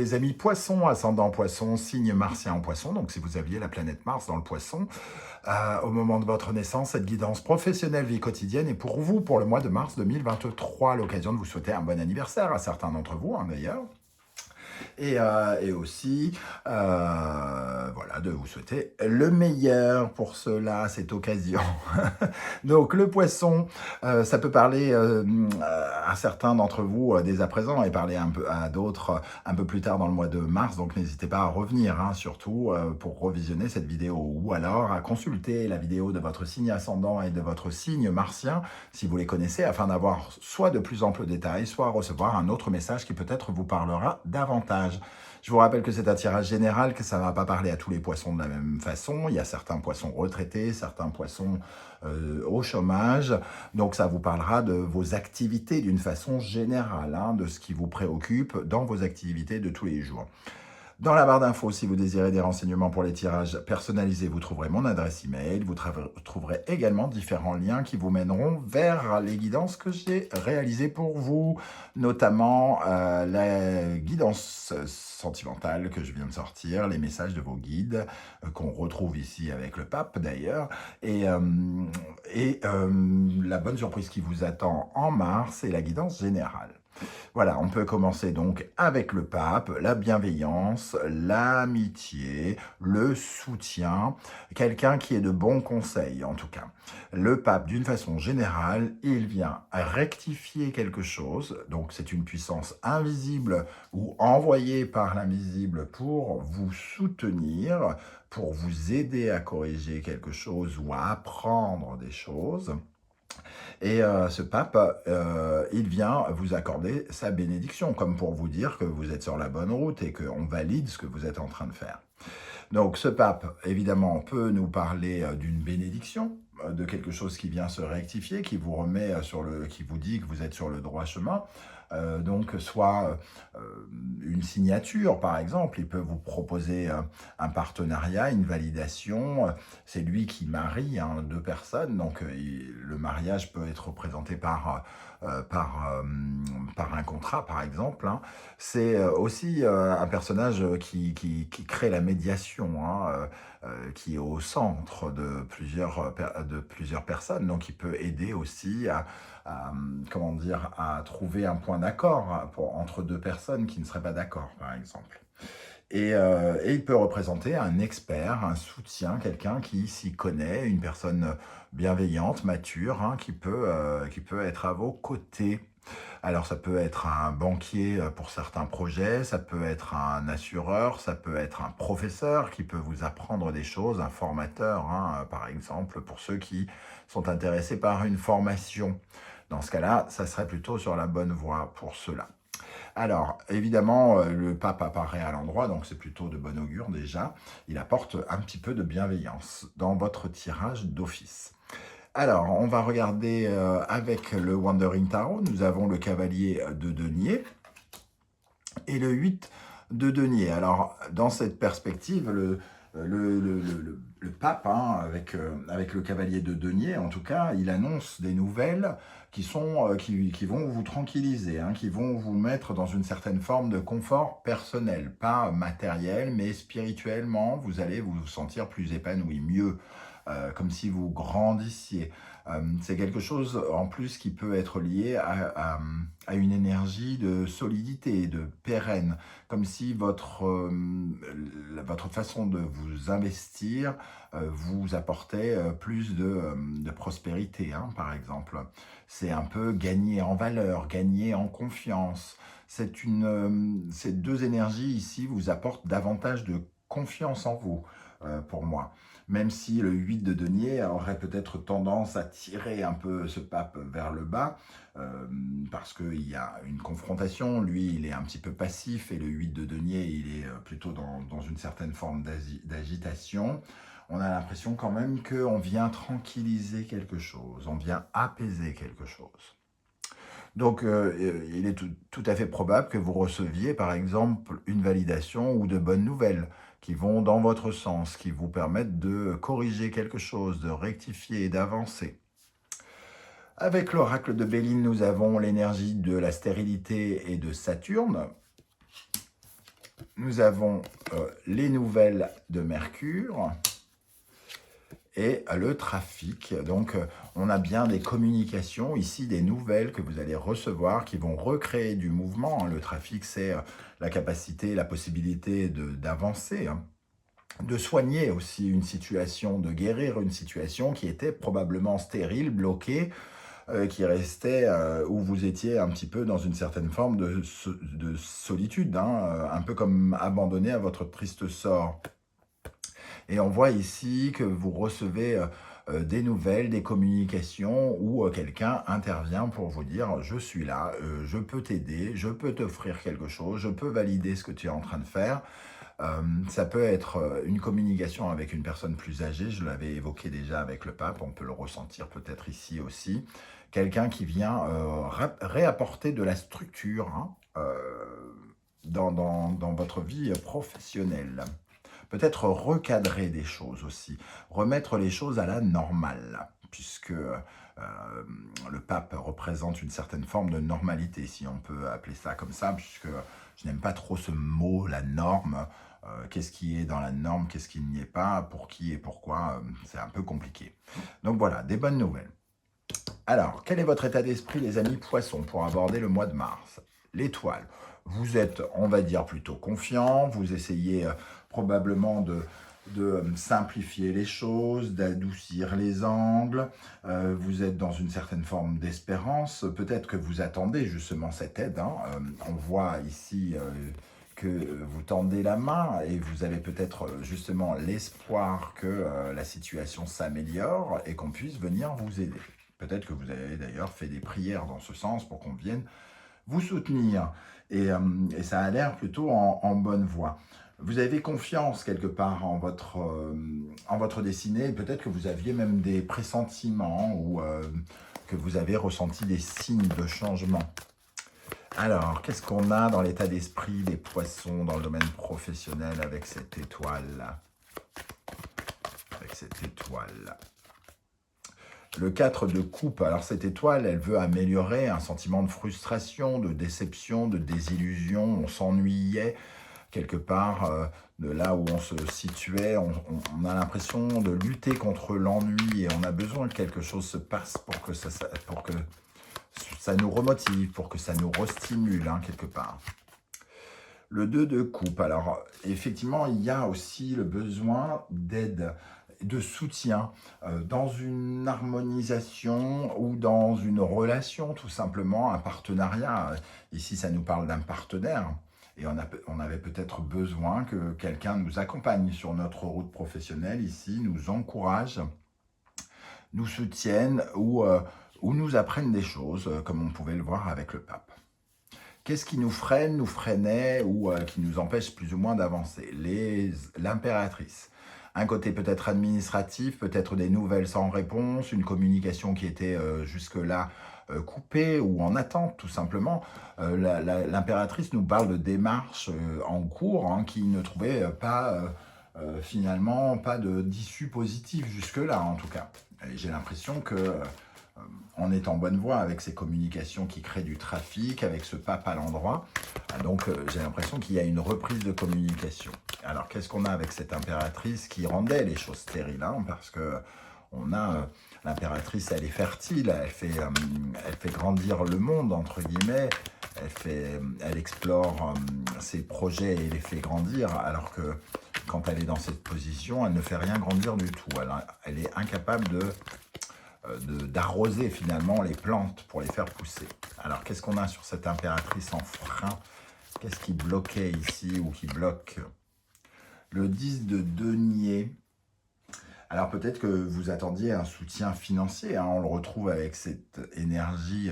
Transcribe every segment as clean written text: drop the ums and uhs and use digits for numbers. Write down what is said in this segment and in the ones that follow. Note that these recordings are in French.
les amis poissons, ascendant poisson, signe martien en poisson. Donc si vous aviez la planète Mars dans le poisson, au moment de votre naissance, cette guidance professionnelle, vie quotidienne est pour vous pour le mois de mars 2023. L'occasion de vous souhaiter un bon anniversaire à certains d'entre vous d'ailleurs. Et aussi, voilà, de vous souhaiter le meilleur pour cela, cette occasion. Donc, le poisson, ça peut parler à certains d'entre vous dès à présent et parler un peu à d'autres un peu plus tard dans le mois de mars. Donc, n'hésitez pas à revenir, surtout pour revisionner cette vidéo ou alors à consulter la vidéo de votre signe ascendant et de votre signe martien, si vous les connaissez, afin d'avoir soit de plus amples détails, soit recevoir un autre message qui peut-être vous parlera davantage. Je vous rappelle que c'est un tirage général, que ça ne va pas parler à tous les poissons de la même façon. Il y a certains poissons retraités, certains poissons au chômage. Donc ça vous parlera de vos activités d'une façon générale, de ce qui vous préoccupe dans vos activités de tous les jours. Dans la barre d'infos, si vous désirez des renseignements pour les tirages personnalisés, vous trouverez mon adresse email. Vous trouverez également différents liens qui vous mèneront vers les guidances que j'ai réalisées pour vous, notamment la guidance sentimentale que je viens de sortir, les messages de vos guides qu'on retrouve ici avec le pape d'ailleurs, et la bonne surprise qui vous attend en mars et la guidance générale. Voilà, on peut commencer donc avec le pape, la bienveillance, l'amitié, le soutien, quelqu'un qui est de bons conseils en tout cas. Le pape, d'une façon générale, il vient rectifier quelque chose, donc c'est une puissance invisible ou envoyée par l'invisible pour vous soutenir, pour vous aider à corriger quelque chose ou à apprendre des choses. Et ce pape, il vient vous accorder sa bénédiction, comme pour vous dire que vous êtes sur la bonne route et qu'on valide ce que vous êtes en train de faire. Donc ce pape, évidemment, peut nous parler d'une bénédiction, de quelque chose qui vient se rectifier, qui vous remet qui vous dit que vous êtes sur le droit chemin. Donc soit une signature par exemple, il peut vous proposer un partenariat, une validation, c'est lui qui marie deux personnes, donc le mariage peut être représenté par un contrat par exemple. C'est aussi un personnage qui crée la médiation, qui est au centre de plusieurs personnes, donc il peut aider aussi comment dire, à trouver un point d'accord entre deux personnes qui ne seraient pas d'accord, par exemple. Et il peut représenter un expert, un soutien, quelqu'un qui s'y connaît, une personne bienveillante, mature, qui peut être à vos côtés. Alors ça peut être un banquier pour certains projets, ça peut être un assureur, ça peut être un professeur qui peut vous apprendre des choses, un formateur, par exemple, pour ceux qui sont intéressés par une formation. Dans ce cas-là, ça serait plutôt sur la bonne voie pour cela. Alors, évidemment, le pape apparaît à l'endroit, donc c'est plutôt de bon augure déjà. Il apporte un petit peu de bienveillance dans votre tirage d'office. Alors, on va regarder avec le Wandering Tarot. Nous avons le cavalier de denier et le 8 de denier. Alors, dans cette perspective, le pape, avec le cavalier de denier, en tout cas, il annonce des nouvelles qui vont vous tranquilliser, qui vont vous mettre dans une certaine forme de confort personnel, pas matériel, mais spirituellement, vous allez vous sentir plus épanoui, mieux, comme si vous grandissiez. C'est quelque chose en plus qui peut être lié à une énergie de solidité, de pérenne, comme si votre façon de vous investir vous apportait plus de prospérité, par exemple. C'est un peu gagner en valeur, gagner en confiance. Ces deux énergies ici vous apportent davantage de confiance en vous, pour moi. Même si le 8 de denier aurait peut-être tendance à tirer un peu ce pape vers le bas, parce qu'il y a une confrontation, lui il est un petit peu passif, et le 8 de denier il est plutôt dans une certaine forme d'agitation. On a l'impression quand même qu'on vient tranquilliser quelque chose, on vient apaiser quelque chose. Donc, il est tout à fait probable que vous receviez, par exemple, une validation ou de bonnes nouvelles qui vont dans votre sens, qui vous permettent de corriger quelque chose, de rectifier et d'avancer. Avec l'oracle de Béline, nous avons l'énergie de la stérilité et de Saturne. nous avons les nouvelles de Mercure et le trafic. Donc, on a bien des communications, ici des nouvelles que vous allez recevoir qui vont recréer du mouvement. Le trafic, c'est la capacité, la possibilité d'avancer, hein, de soigner aussi une situation, de guérir une situation qui était probablement stérile, bloquée, qui restait où vous étiez un petit peu dans une certaine forme de solitude, hein, un peu comme abandonné à votre triste sort. Et on voit ici que vous recevez des nouvelles, des communications où quelqu'un intervient pour vous dire « je suis là, je peux t'aider, je peux t'offrir quelque chose, je peux valider ce que tu es en train de faire ». Ça peut être une communication avec une personne plus âgée, je l'avais évoqué déjà avec le pape, on peut le ressentir peut-être ici aussi. Quelqu'un qui vient réapporter de la structure, hein, dans votre vie professionnelle. Peut-être recadrer des choses aussi, remettre les choses à la normale, puisque le pape représente une certaine forme de normalité, si on peut appeler ça comme ça, puisque je n'aime pas trop ce mot, la norme. Qu'est-ce qui est dans la norme, qu'est-ce qui n'y est pas, pour qui et pourquoi, c'est un peu compliqué. Donc voilà, des bonnes nouvelles. Alors, quel est votre état d'esprit, les amis poissons, pour aborder le mois de mars? L'étoile. Vous êtes, on va dire, plutôt confiant, vous essayez probablement de simplifier les choses, d'adoucir les angles, vous êtes dans une certaine forme d'espérance, peut-être que vous attendez justement cette aide, hein. On voit ici que vous tendez la main et vous avez peut-être justement l'espoir que la situation s'améliore et qu'on puisse venir vous aider. Peut-être que vous avez d'ailleurs fait des prières dans ce sens pour qu'on vienne vous soutenir. Et ça a l'air plutôt en bonne voie. Vous avez confiance quelque part en votre destinée. Peut-être que vous aviez même des pressentiments ou que vous avez ressenti des signes de changement. Alors, qu'est-ce qu'on a dans l'état d'esprit des poissons dans le domaine professionnel avec cette étoile? Avec cette étoile. Le 4 de coupe, alors cette étoile, elle veut améliorer un sentiment de frustration, de déception, de désillusion. On s'ennuyait quelque part de là où on se situait. On a l'impression de lutter contre l'ennui et on a besoin que quelque chose se passe pour que ça nous remotive, pour que ça nous restimule, hein, quelque part. Le 2 de coupe, alors effectivement, il y a aussi le besoin d'aide, de soutien dans une harmonisation ou dans une relation, tout simplement, un partenariat. Ici, ça nous parle d'un partenaire. Et on avait peut-être besoin que quelqu'un nous accompagne sur notre route professionnelle ici, nous encourage, nous soutienne ou nous apprenne des choses, comme on pouvait le voir avec le pape. Qu'est-ce qui nous freine, nous freinait ou qui nous empêche plus ou moins d'avancer? L'impératrice. Un côté peut-être administratif, peut-être des nouvelles sans réponse, une communication qui était jusque-là coupée ou en attente tout simplement. L'impératrice nous parle de démarches en cours, hein, qui ne trouvaient pas finalement pas d'issue positive jusque-là en tout cas. J'ai l'impression que on est en bonne voie avec ces communications qui créent du trafic, avec ce pape à l'endroit. Donc j'ai l'impression qu'il y a une reprise de communication. Alors qu'est-ce qu'on a avec cette impératrice qui rendait les choses stériles, hein, parce que on a l'impératrice, elle est fertile, elle fait grandir le monde, entre guillemets, elle explore ses projets et les fait grandir, alors que quand elle est dans cette position, elle ne fait rien grandir du tout. Elle est incapable d'arroser finalement les plantes pour les faire pousser. Alors qu'est-ce qu'on a sur cette impératrice en frein? Qu'est-ce qui bloquait ici ou qui bloque? Le 10 de denier. Alors peut-être que vous attendiez un soutien financier, hein, on le retrouve avec cette énergie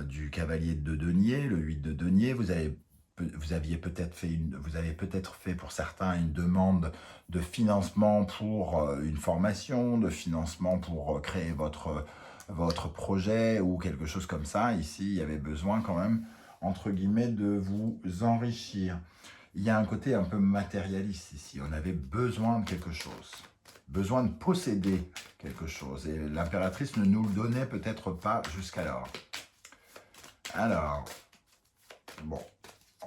du cavalier de denier, le 8 de denier. Vous avez peut-être fait pour certains une demande de financement pour une formation, de financement pour créer votre projet ou quelque chose comme ça. Ici, il y avait besoin quand même, entre guillemets, de vous enrichir. Il y a un côté un peu matérialiste ici. On avait besoin de quelque chose, besoin de posséder quelque chose. Et l'impératrice ne nous le donnait peut-être pas jusqu'alors. Alors, bon,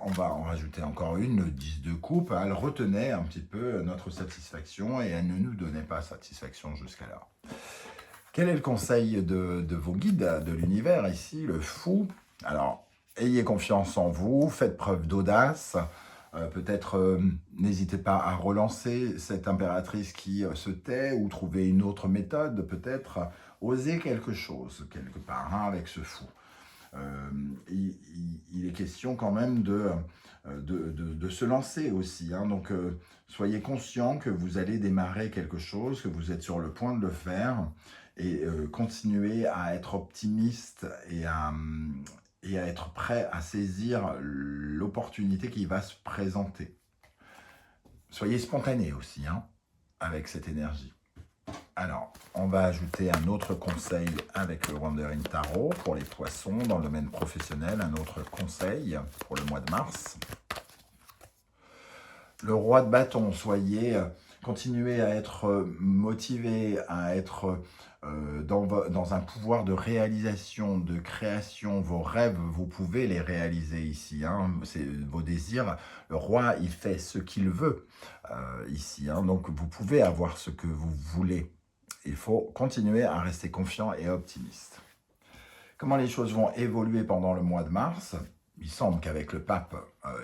on va en rajouter encore une, le 10 de coupe. Elle retenait un petit peu notre satisfaction et elle ne nous donnait pas satisfaction jusqu'alors. Quel est le conseil de vos guides de l'univers ici, le fou? Alors, ayez confiance en vous, faites preuve d'audace. Peut-être n'hésitez pas à relancer cette impératrice qui se tait ou trouver une autre méthode, peut-être oser quelque chose quelque part avec ce fou. Il est question quand même de se lancer aussi. Donc, soyez conscient que vous allez démarrer quelque chose, que vous êtes sur le point de le faire et continuez à être optimiste et à être prêt à saisir l'opportunité qui va se présenter. Soyez spontané aussi avec cette énergie. Alors, on va ajouter un autre conseil avec le Wandering Tarot pour les poissons dans le domaine professionnel, un autre conseil pour le mois de mars. Le roi de bâton, continuez à être motivé, à être dans un pouvoir de réalisation, de création. Vos rêves, vous pouvez les réaliser ici. C'est vos désirs. Le roi, il fait ce qu'il veut ici. Donc, vous pouvez avoir ce que vous voulez. Il faut continuer à rester confiant et optimiste. Comment les choses vont évoluer pendant le mois de mars? Il semble qu'avec le pape,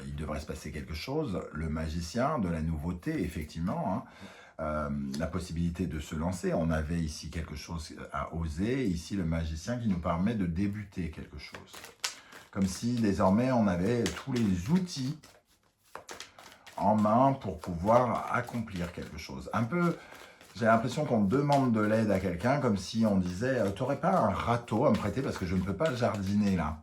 il devrait se passer quelque chose. Le magicien, de la nouveauté, effectivement. La possibilité de se lancer. On avait ici quelque chose à oser. Ici, le magicien qui nous permet de débuter quelque chose. Comme si, désormais, on avait tous les outils en main pour pouvoir accomplir quelque chose. Un peu... J'ai l'impression qu'on demande de l'aide à quelqu'un, comme si on disait « T'aurais pas un râteau à me prêter parce que je ne peux pas jardiner là ?»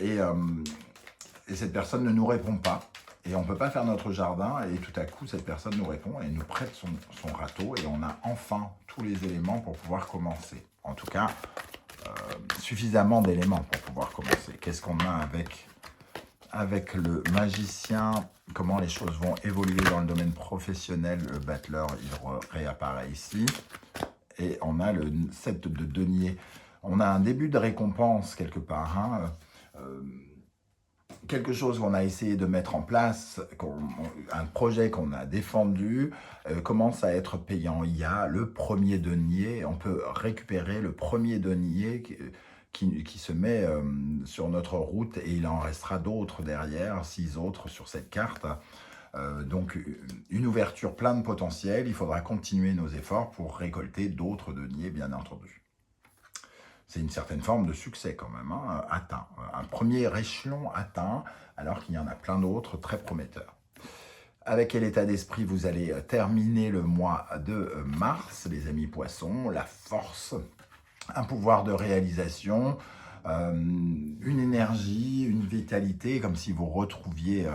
et cette personne ne nous répond pas. Et on ne peut pas faire notre jardin. Et tout à coup, cette personne nous répond et nous prête son râteau. Et on a enfin tous les éléments pour pouvoir commencer. En tout cas, suffisamment d'éléments pour pouvoir commencer. Qu'est-ce qu'on a avec le magicien? Comment les choses vont évoluer dans le domaine professionnel? Le battleur, il réapparaît ici. Et on a le 7 de denier. On a un début de récompense quelque part. Quelque chose qu'on a essayé de mettre en place, un projet qu'on a défendu, commence à être payant. Il y a le premier denier. On peut récupérer le premier denier qui se met sur notre route et il en restera d'autres derrière, 6 autres sur cette carte. Donc une ouverture plein de potentiel, il faudra continuer nos efforts pour récolter d'autres deniers bien entendu. C'est une certaine forme de succès quand même, atteint. Un premier échelon atteint alors qu'il y en a plein d'autres très prometteurs. Avec quel état d'esprit vous allez terminer le mois de mars, les amis poissons? La force, un pouvoir de réalisation, une énergie, une vitalité, comme si vous retrouviez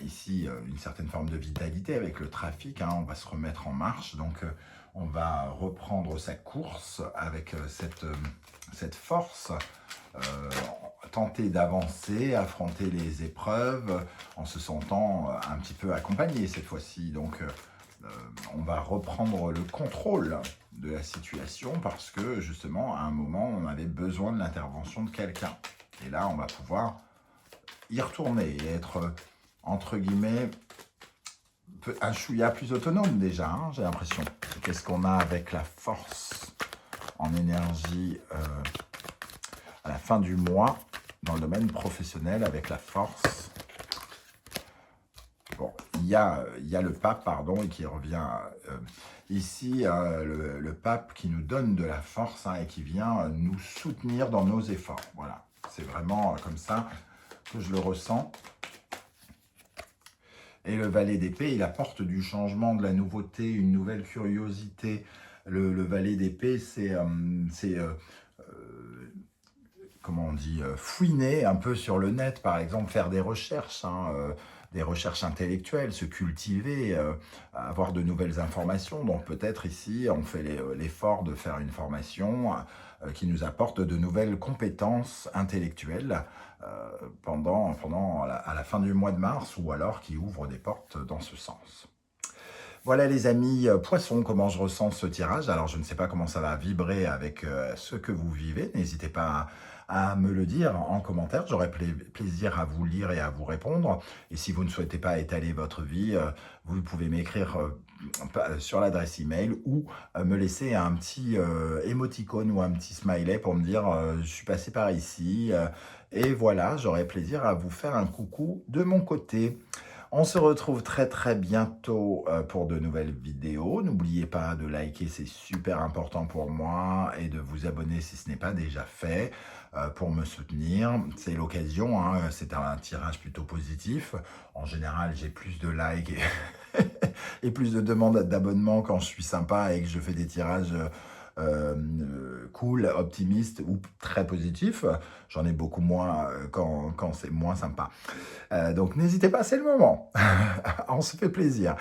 ici une certaine forme de vitalité avec le trafic. On va se remettre en marche, donc on va reprendre sa course avec cette force, tenter d'avancer, affronter les épreuves en se sentant un petit peu accompagné cette fois-ci. Donc on va reprendre le contrôle de la situation parce que justement à un moment on avait besoin de l'intervention de quelqu'un et là on va pouvoir y retourner et être entre guillemets un chouïa plus autonome déjà, j'ai l'impression. Qu'est-ce qu'on a avec la force en énergie à la fin du mois dans le domaine professionnel avec la force? Bon, il y a le pape, pardon, et qui revient ici, le pape qui nous donne de la force et qui vient nous soutenir dans nos efforts. Voilà, c'est vraiment comme ça que je le ressens. Et le valet d'épée, il apporte du changement, de la nouveauté, une nouvelle curiosité. Le valet d'épée, c'est comment on dit, fouiner un peu sur le net, par exemple, faire des recherches, des recherches intellectuelles, se cultiver, avoir de nouvelles informations. Donc peut-être ici, on fait l'effort de faire une formation qui nous apporte de nouvelles compétences intellectuelles à la fin du mois de mars, ou alors qui ouvre des portes dans ce sens. Voilà les amis, poissons, comment je ressens ce tirage. Alors je ne sais pas comment ça va vibrer avec ce que vous vivez. N'hésitez pas à me le dire en commentaire. J'aurai plaisir à vous lire et à vous répondre. Et si vous ne souhaitez pas étaler votre vie, vous pouvez m'écrire sur l'adresse email ou me laisser un petit émoticône ou un petit smiley pour me dire je suis passé par ici. Et voilà, j'aurai plaisir à vous faire un coucou de mon côté. On se retrouve très très bientôt pour de nouvelles vidéos. N'oubliez pas de liker, c'est super important pour moi, et de vous abonner si ce n'est pas déjà fait pour me soutenir. C'est l'occasion, hein, c'est un tirage plutôt positif. En général, j'ai plus de likes et plus de demandes d'abonnement quand je suis sympa et que je fais des tirages cool, optimiste ou très positif. J'en ai beaucoup moins quand c'est moins sympa. Donc n'hésitez pas, c'est le moment. On se fait plaisir.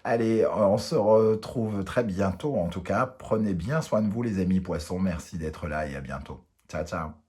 Allez, on se retrouve très bientôt en tout cas. Prenez bien soin de vous les amis poissons. Merci d'être là et à bientôt. Ciao, ciao.